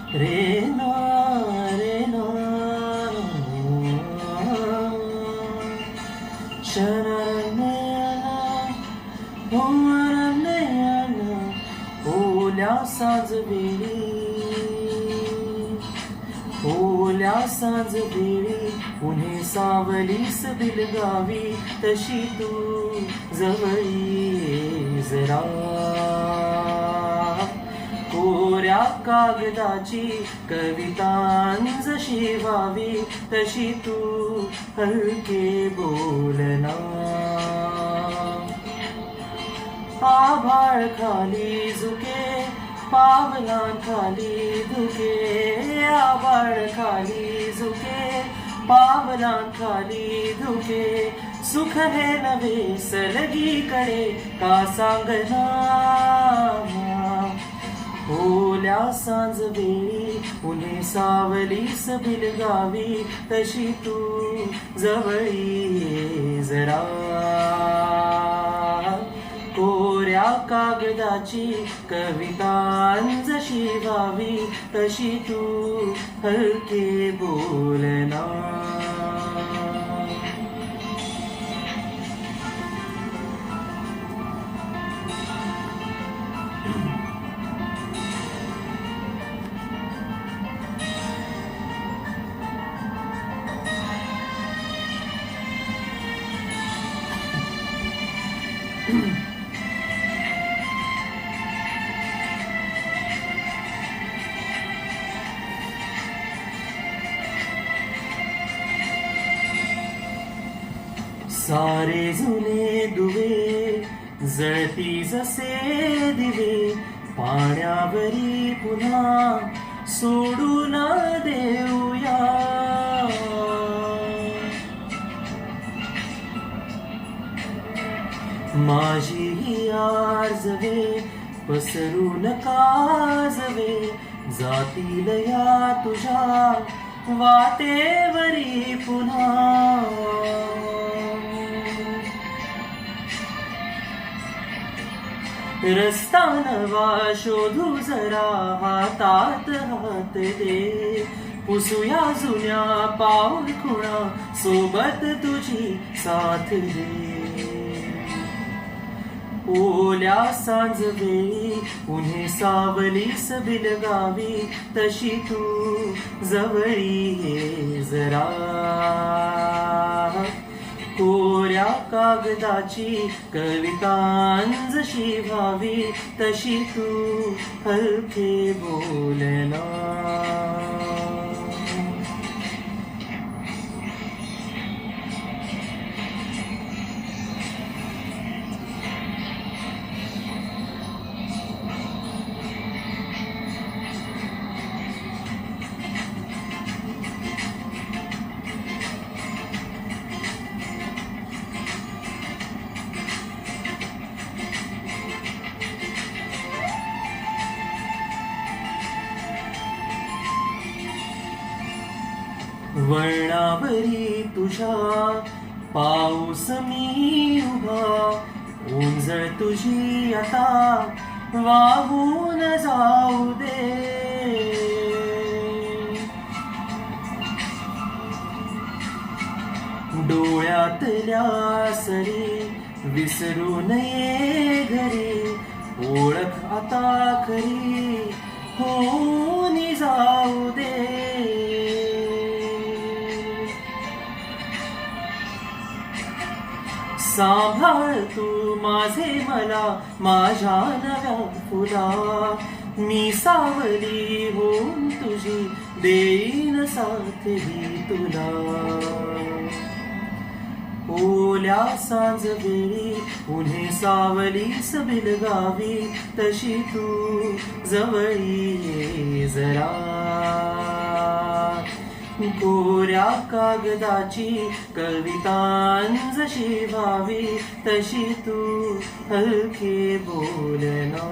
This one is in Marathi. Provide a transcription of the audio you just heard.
रे ना रे ना शरणेला भोवरनेला ओल्या सांजवेळी ओल्या सांजवेळी उन्हे सावलीस बिलगावी तशी तू जवळी ये जरा कोऱ्या कागदाची कवितांजशी व्हावी तशी तू हलके बोलना आभाळ खाली झुके पावलांखाली धुके आभाळ खाली झुके पावलांखाली धुके सुख हे नवे सलगीकडे का सांगना ओल्या सांजवेळी उन्हे सावलीस बिलगावी तशी तू जवळी ये जरा कोऱ्या कागदाची कवितांजशी व्हावी तशी तू हलके बोलना सारे जुने दुवे जळती जसे दिवे पाण्यावरी पुन्हा सोडून देऊया माझी ही आर्जवे पसरून काजवे जातील या तुझ्या वाटेवरी पुन्हा रस्ता नवा शोधू जरा हातात हात दे पुसूया जुन्या पाऊल खुणा सोबत तुझी साथ दे ओल्या सांजवेळी उन्हे सावलीस बिलगावी तशी तू जवळी ये जरा कोऱ्या कागदाची कवितांजशी व्हावी तशी तू हलके बोलना वळणावरी तुझ्या पाऊस मी उभा ओंजळ तुझी आता वाहून जाऊ दे डोळ्यातल्या सरी विसरू नये घरी ओळख आता खरी होऊन जाऊ दे सांभाळ तू माझे मला माझ्या नव्या फुला मी सावली होऊन तुझी देईन साथ ही तुला ओल्या सांजवेळी उन्हे सावलीस बिलगावी तशी तू जवळी ये जरा कोऱ्या कागदाची कवितांजशी व्हावी तशी तू हलके बोलना